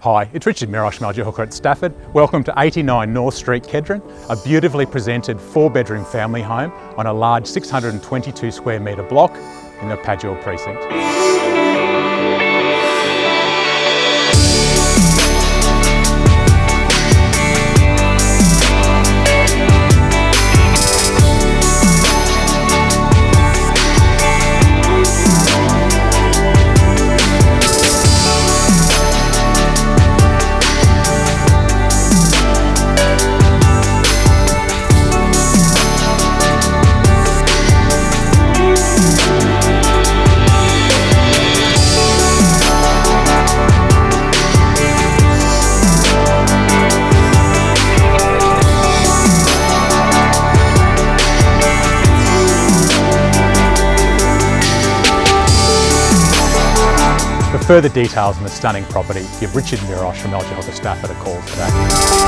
Hi, it's Richard Mirosh from Hooker at Stafford. Welcome to 89 North Street, Kedron, a beautifully presented 4-bedroom family home on a large 622 square metre block in the Padua Precinct. For further details on the stunning property, give Richard Mirosh from Hooker Stafford a call today.